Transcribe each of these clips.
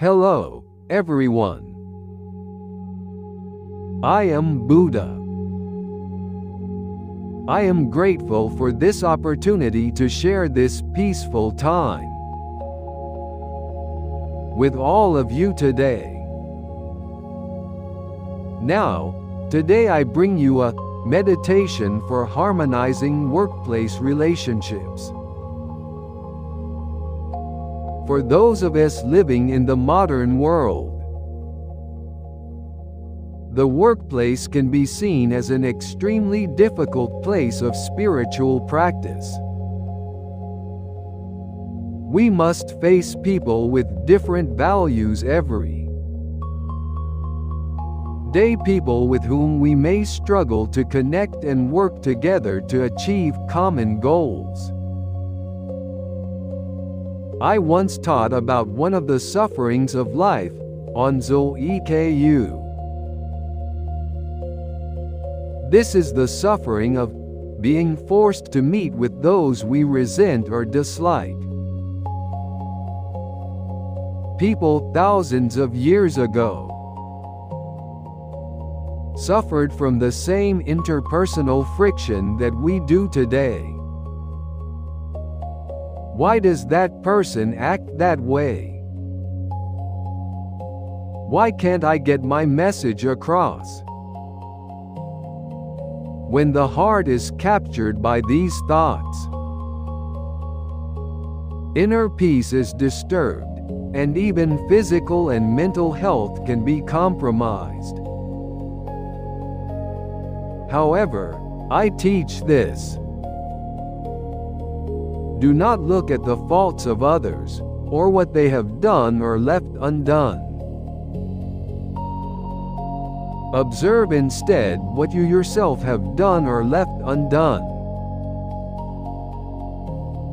Hello, everyone. I am Buddha. I am grateful for this opportunity to share this peaceful time with all of you today. Now, today I bring you a meditation for harmonizing workplace relationships. For those of us living in the modern world, the workplace can be seen as an extremely difficult place of spiritual practice. We must face people with different values every day, people with whom we may struggle to connect and work together to achieve common goals. I once taught about one of the sufferings of life, Onzou-eku. This is the suffering of being forced to meet with those we resent or dislike. People thousands of years ago suffered from the same interpersonal friction that we do today. Why does that person act that way? Why can't I get my message across? When the heart is captured by these thoughts, inner peace is disturbed, and even physical and mental health can be compromised. However, I teach this: do not look at the faults of others, or what they have done or left undone. Observe instead what you yourself have done or left undone.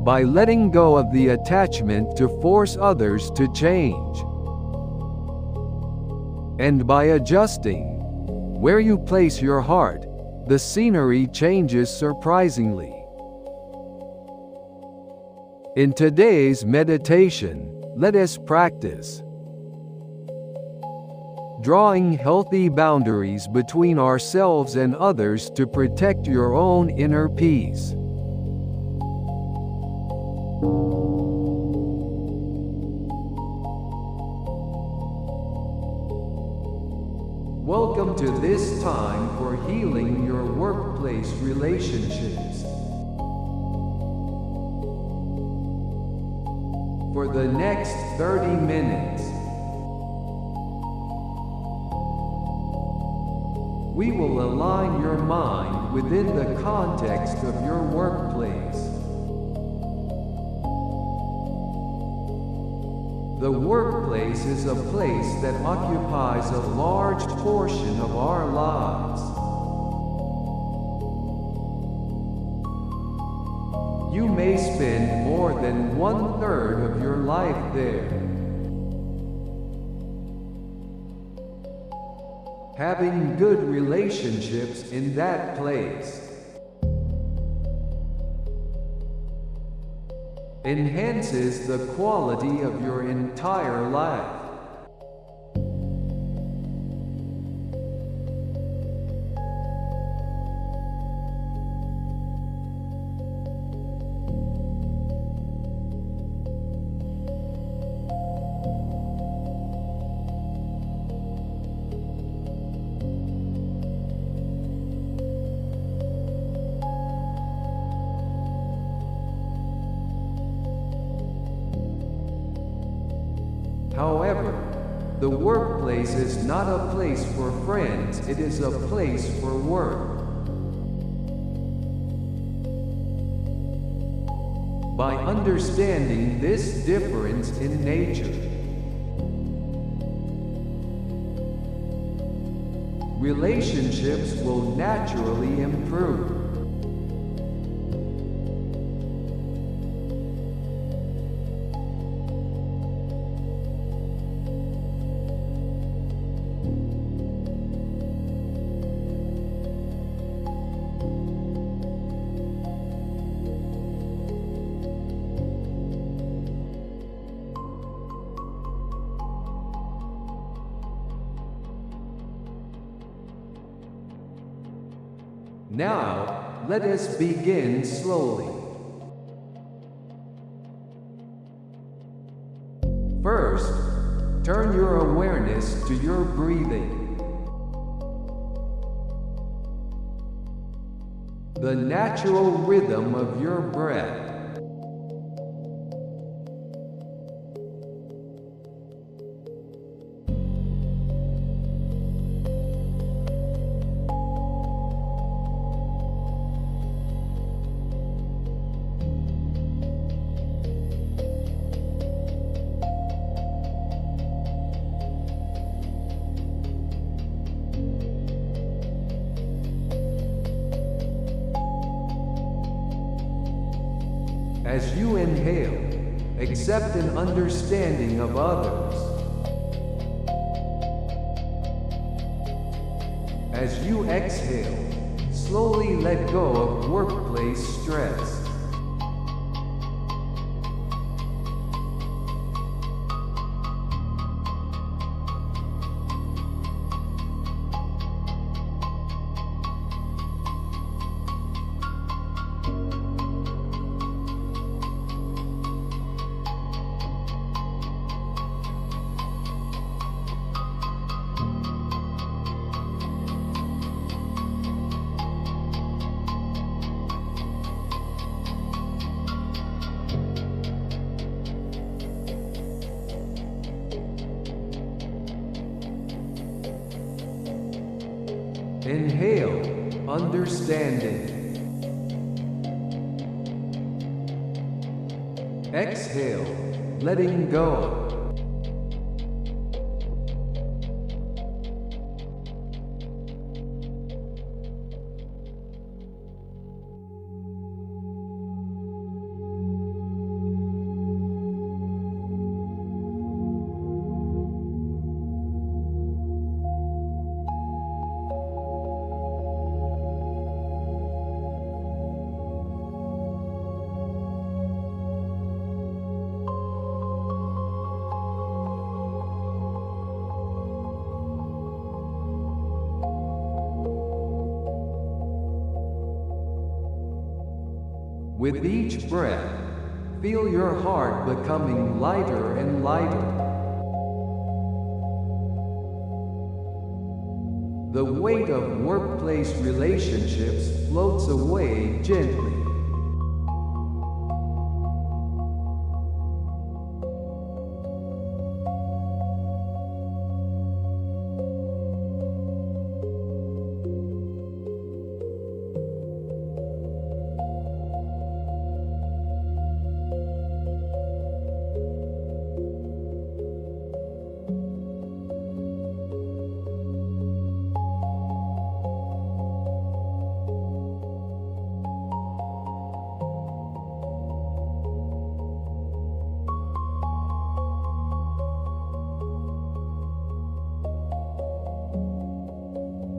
By letting go of the attachment to force others to change, and by adjusting where you place your heart, the scenery changes surprisingly. In today's meditation, let us practice drawing healthy boundaries between ourselves and others to protect your own inner peace. Welcome to this time for healing your workplace relationships. For the next 30 minutes, we will align your mind within the context of your workplace. The workplace is a place that occupies a large portion of our lives. You may spend more than 1/3 of your life there. Having good relationships in that place enhances the quality of your entire life. However, the workplace is not a place for friends, it is a place for work. By understanding this difference in nature, relationships will naturally improve. Now, let us begin slowly. First, turn your awareness to your breathing. The natural rhythm of your breath. As you inhale, accept an understanding of others. As you exhale, slowly let go of workplace stress. Inhale, understanding. Exhale, letting go. With each breath, feel your heart becoming lighter and lighter. The weight of workplace relationships floats away gently.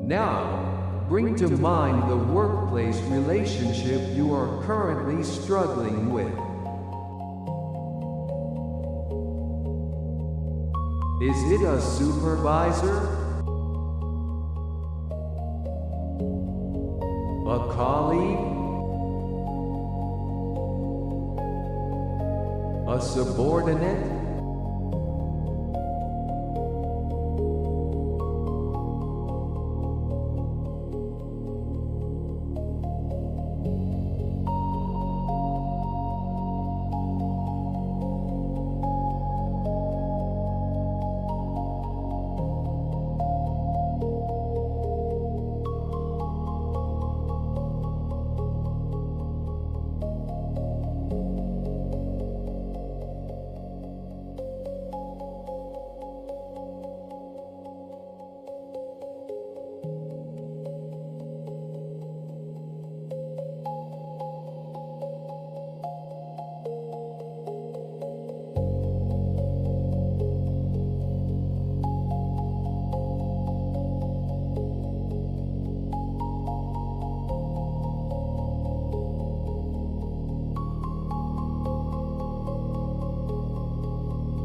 Now, bring to mind the workplace relationship you are currently struggling with. Is it a supervisor? A colleague? A subordinate?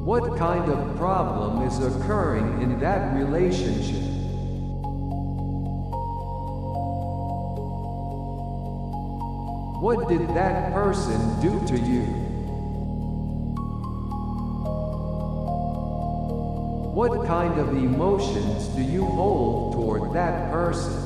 What kind of problem is occurring in that relationship? What did that person do to you? What kind of emotions do you hold toward that person?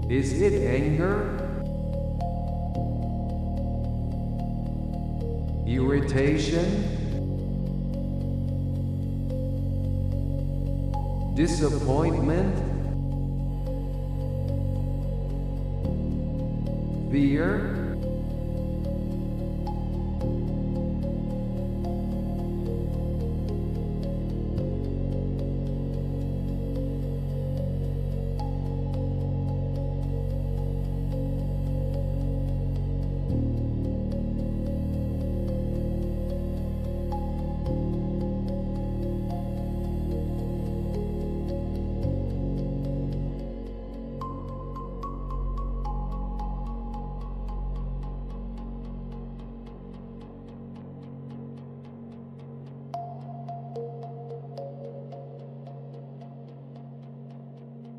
Is it anger? Irritation? Disappointment? Fear?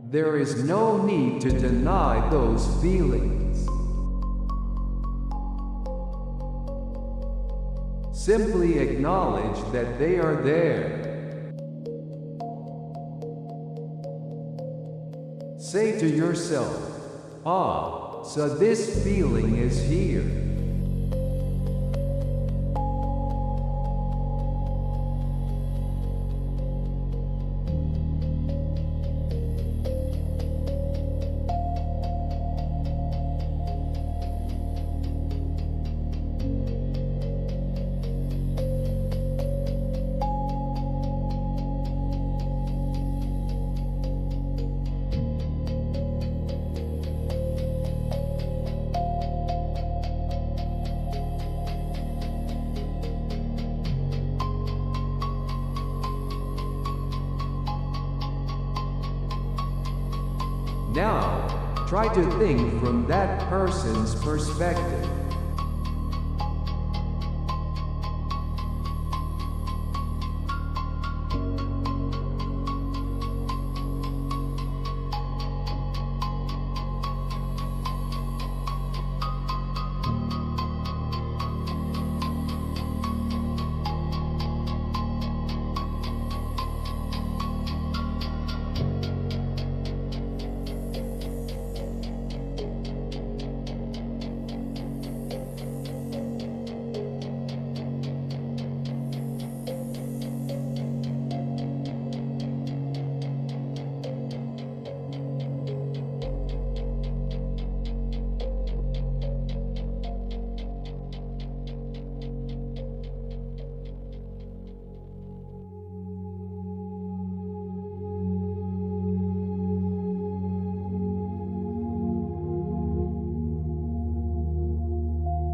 There is no need to deny those feelings. Simply acknowledge that they are there. Say to yourself, "Ah, so this feeling is here." Now, try to think from that person's perspective.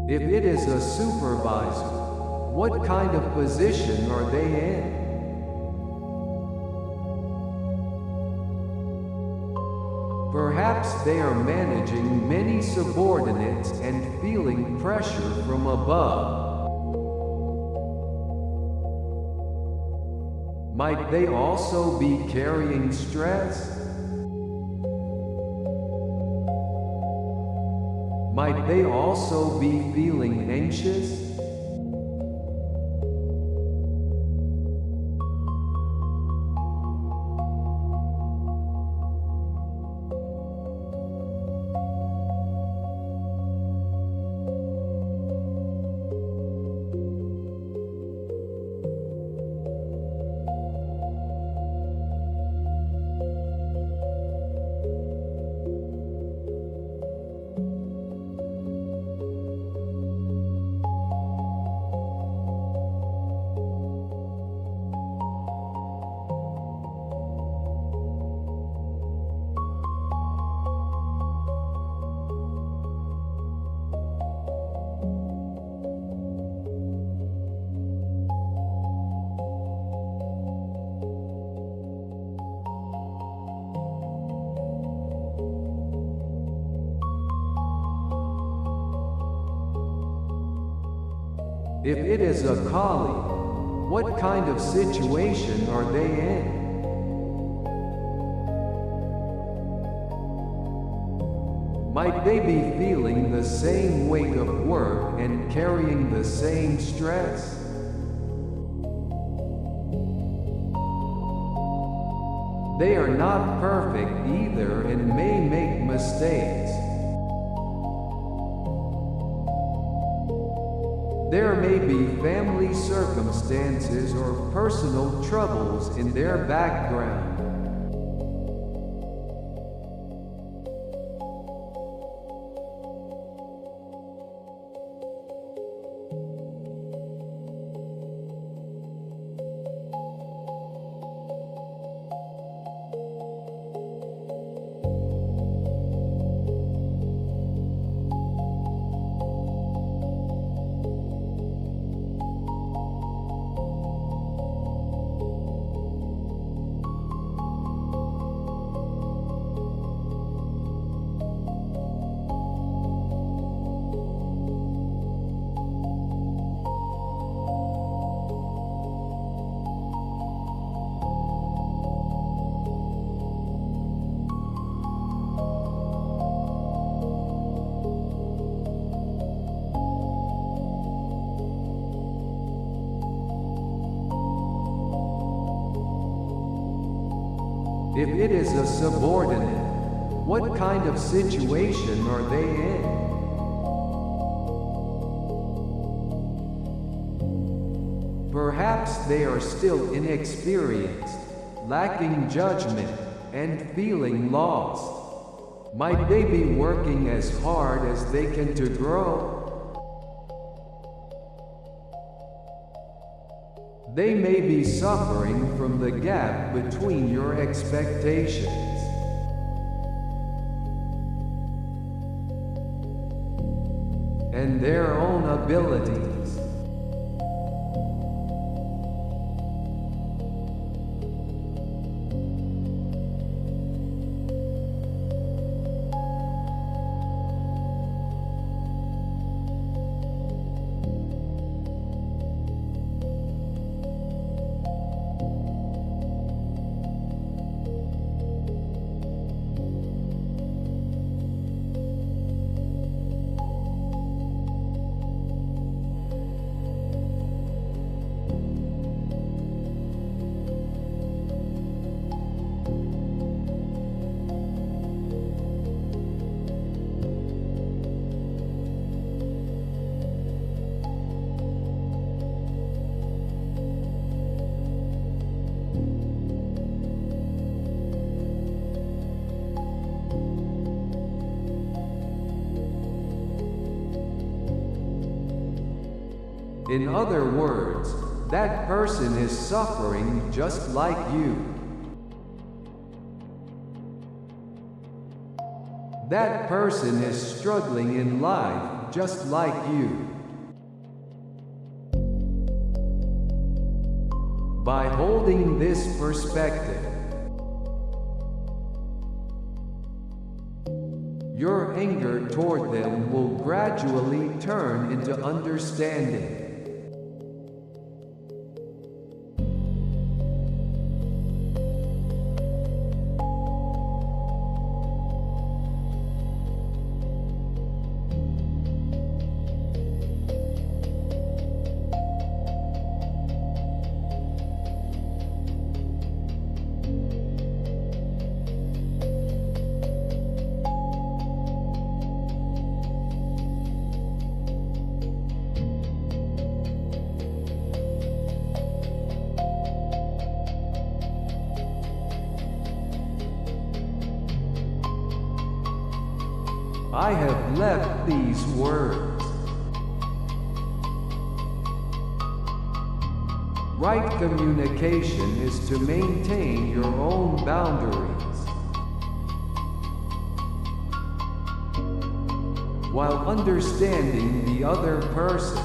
If it is a supervisor, what kind of position are they in? Perhaps they are managing many subordinates and feeling pressure from above. Might they also be carrying stress? Might they also be feeling anxious? If it is a colleague, what kind of situation are they in? Might they be feeling the same weight of work and carrying the same stress? They are not perfect either and may make mistakes. There may be family circumstances or personal troubles in their background. If it is a subordinate, what kind of situation are they in? Perhaps they are still inexperienced, lacking judgment, and feeling lost. Might they be working as hard as they can to grow? They may be suffering from the gap between your expectations and their own abilities. In other words, that person is suffering just like you. That person is struggling in life just like you. By holding this perspective, your anger toward them will gradually turn into understanding. I have left these words. Right communication is to maintain your own boundaries, while understanding the other person.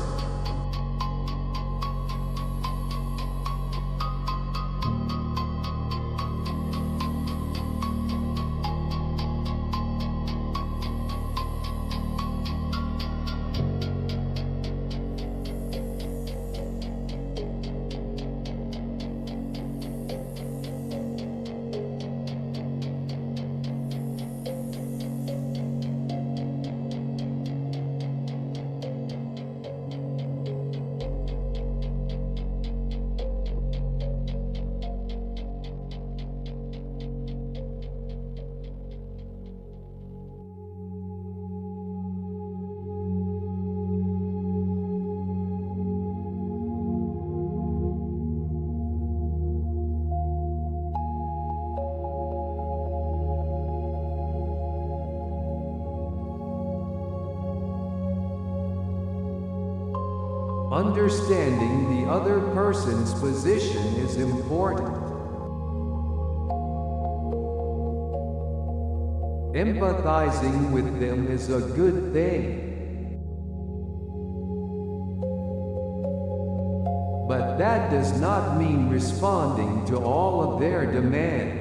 Understanding the other person's position is important. Empathizing with them is a good thing. But that does not mean responding to all of their demands.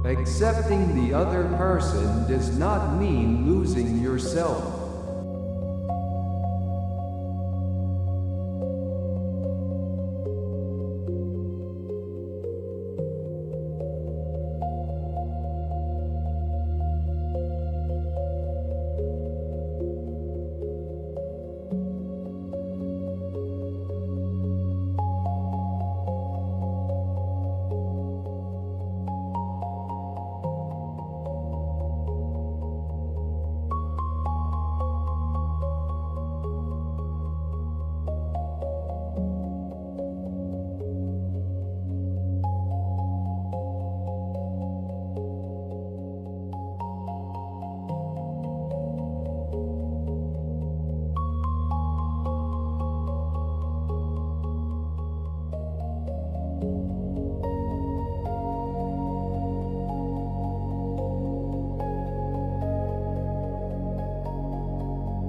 Accepting the other person does not mean losing yourself.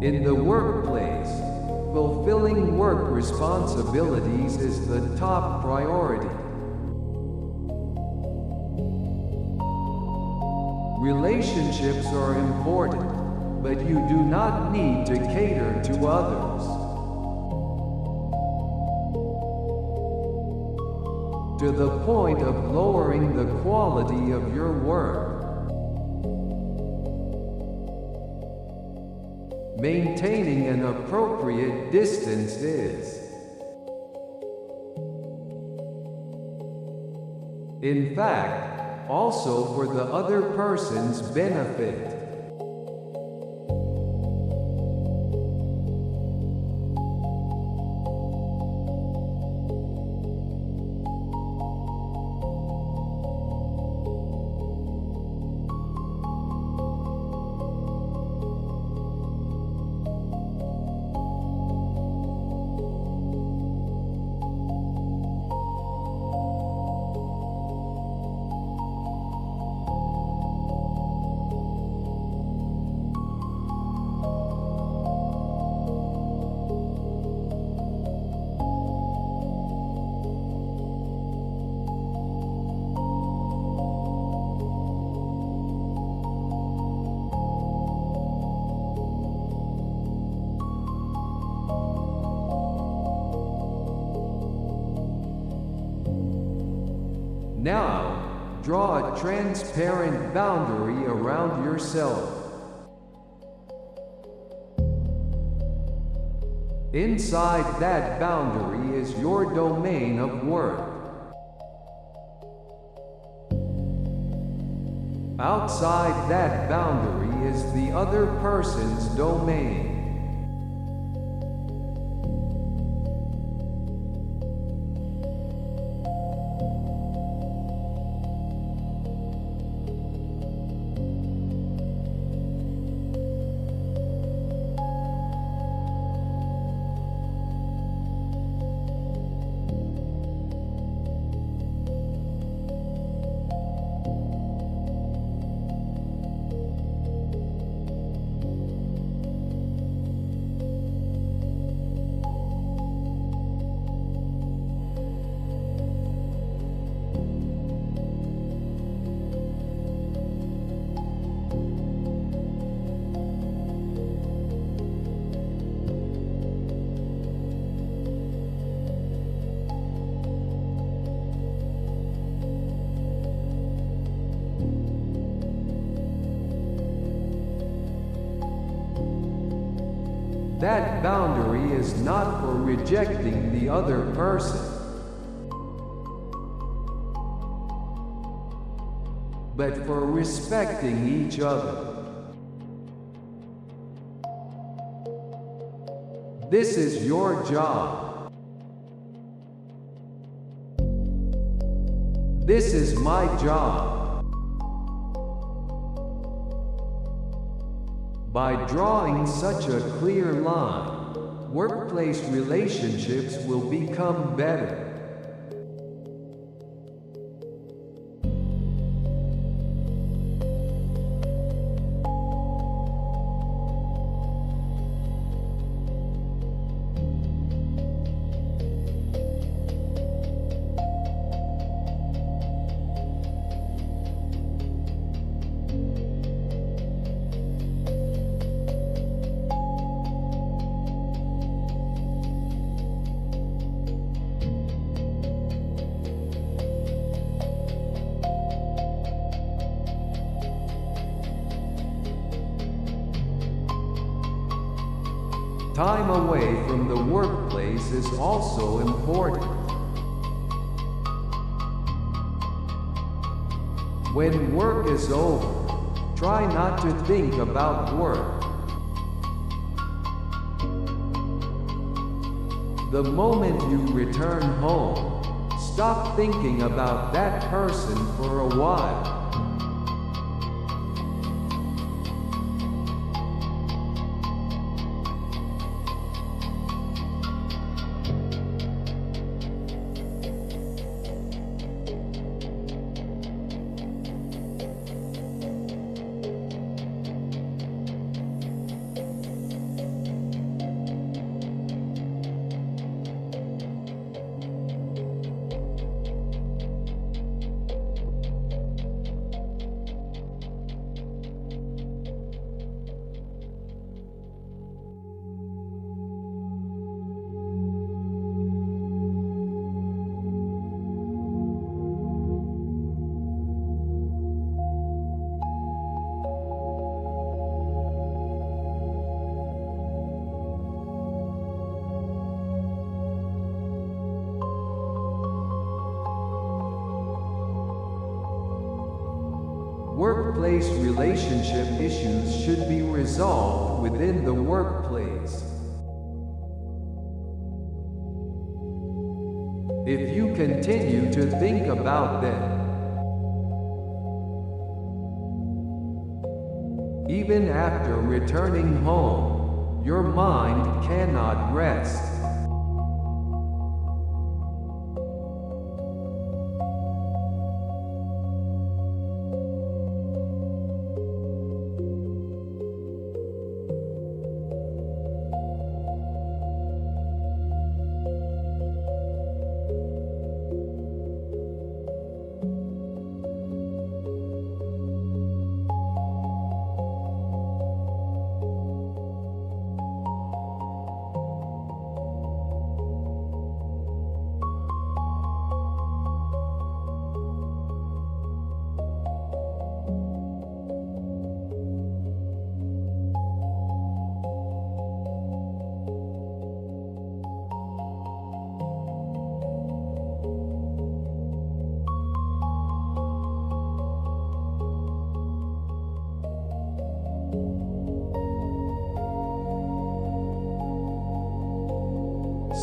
In the workplace, fulfilling work responsibilities is the top priority. Relationships are important, but you do not need to cater to others. To the point of lowering the quality of your work. Maintaining an appropriate distance is, in fact, also for the other person's benefit. Now, draw a transparent boundary around yourself. Inside that boundary is your domain of work. Outside that boundary is the other person's domain. That boundary is not for rejecting the other person, but for respecting each other. This is your job. This is my job. By drawing such a clear line, workplace relationships will become better. Time away from the workplace is also important. When work is over, try not to think about work. The moment you return home, stop thinking about that person for a while. Workplace relationship issues should be resolved within the workplace. If you continue to think about them, even after returning home, your mind cannot rest.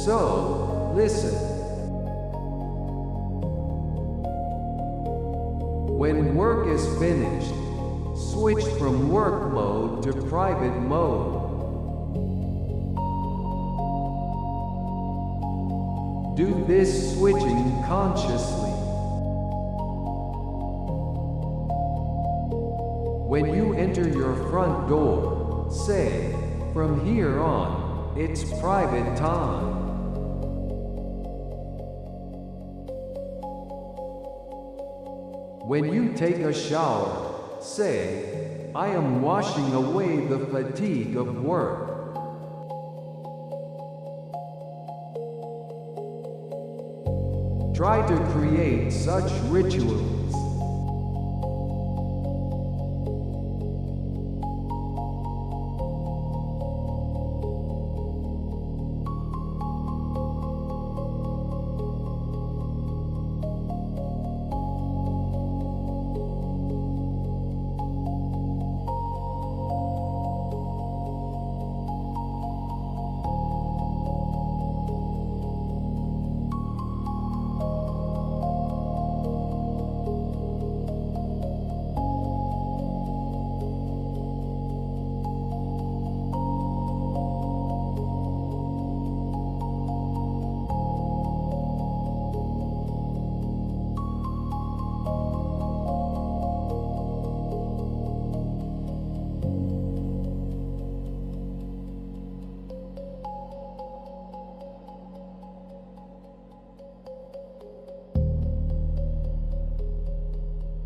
So, listen. When work is finished, switch from work mode to private mode. Do this switching consciously. When you enter your front door, say, "From here on, it's private time." When you take a shower, say, "I am washing away the fatigue of work." Try to create such rituals.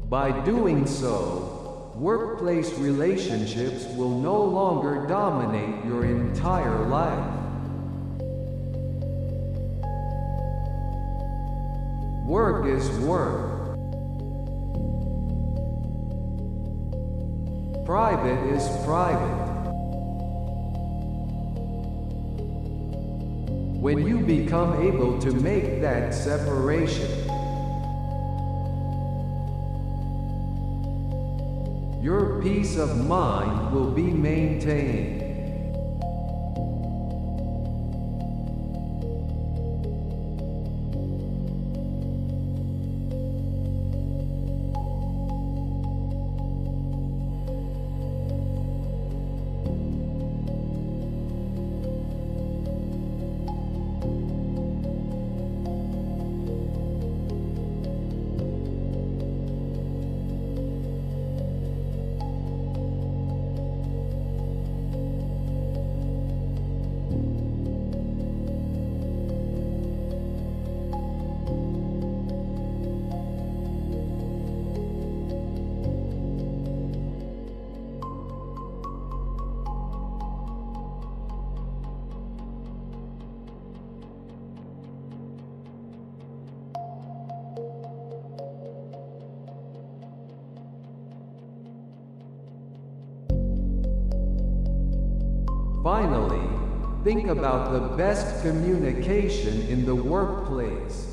By doing so, workplace relationships will no longer dominate your entire life. Work is work. Private is private. When you become able to make that separation, your peace of mind will be maintained. Finally, think about the best communication in the workplace.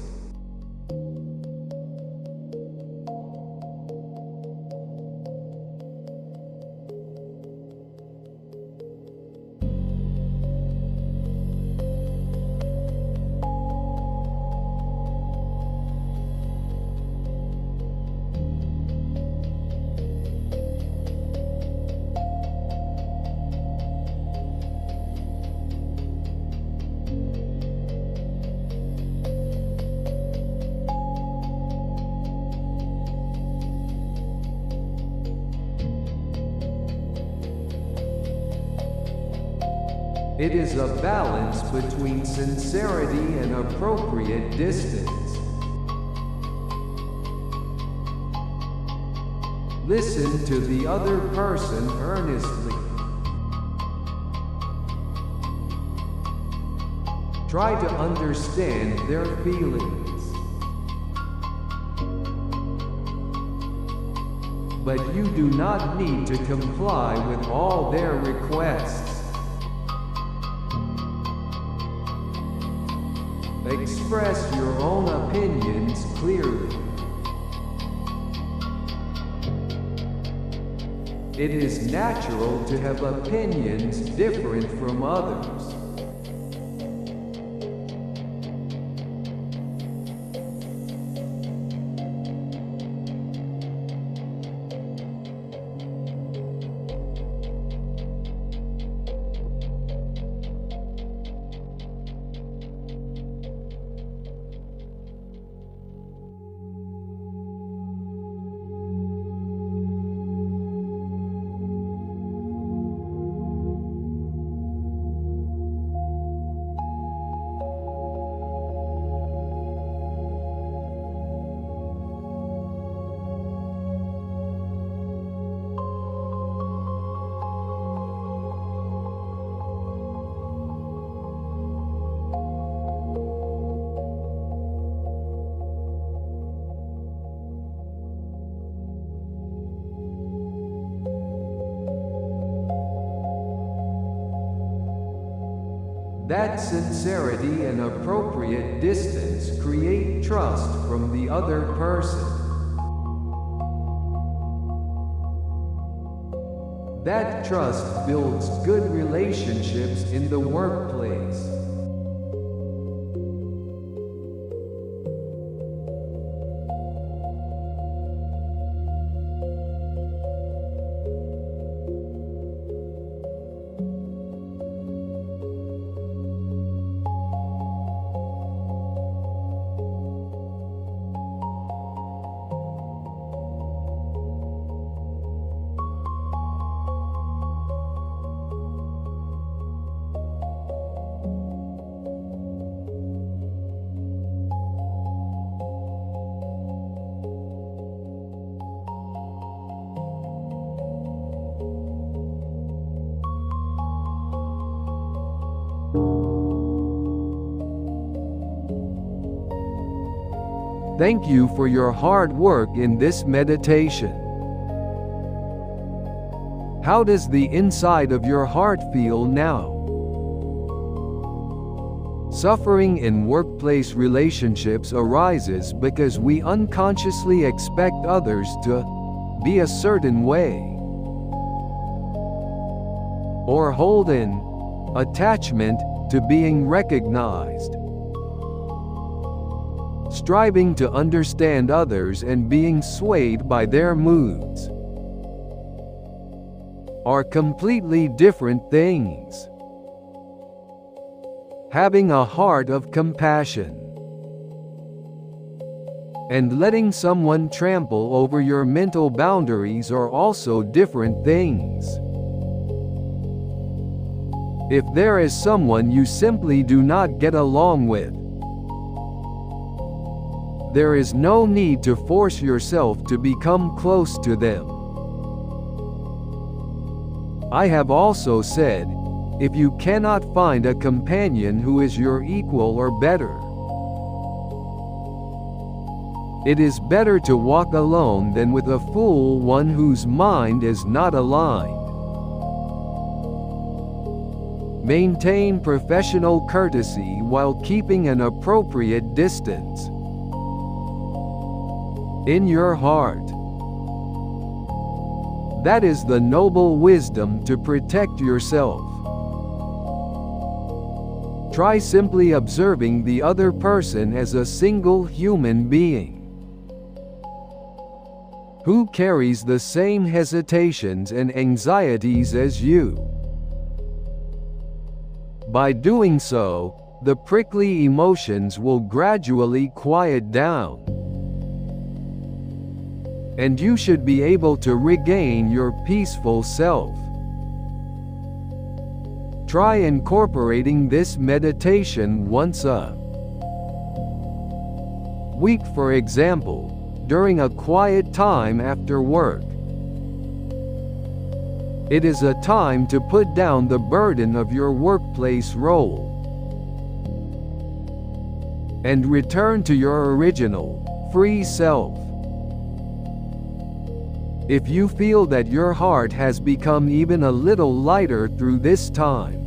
It is a balance between sincerity and appropriate distance. Listen to the other person earnestly. Try to understand their feelings. But you do not need to comply with all their requests. Express your own opinions clearly. It is natural to have opinions different from others. That sincerity and appropriate distance create trust from the other person. That trust builds good relationships in the workplace. Thank you for your hard work in this meditation. How does the inside of your heart feel now? Suffering in workplace relationships arises because we unconsciously expect others to be a certain way, or hold an attachment to being recognized. Striving to understand others and being swayed by their moods are completely different things. Having a heart of compassion and letting someone trample over your mental boundaries are also different things. If there is someone you simply do not get along with, there is no need to force yourself to become close to them. I have also said, if you cannot find a companion who is your equal or better, it is better to walk alone than with a fool, one whose mind is not aligned. Maintain professional courtesy while keeping an appropriate distance. In your heart, that is the noble wisdom to protect yourself. Try simply observing the other person as a single human being who carries the same hesitations and anxieties as you. By doing so, the prickly emotions will gradually quiet down, and you should be able to regain your peaceful self. Try incorporating this meditation once a week, for example, during a quiet time after work. It is a time to put down the burden of your workplace role and return to your original, free self. If you feel that your heart has become even a little lighter through this time,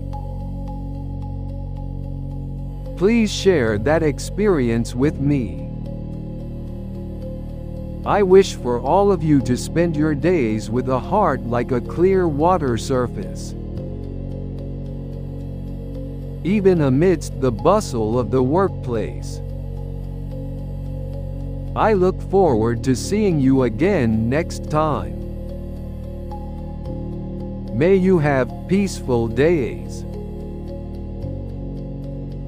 please share that experience with me. I wish for all of you to spend your days with a heart like a clear water surface. Even amidst the bustle of the workplace. I look forward to seeing you again next time. May you have peaceful days.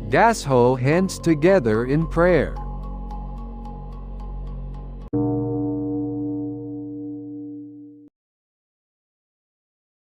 Das ho hands together in prayer.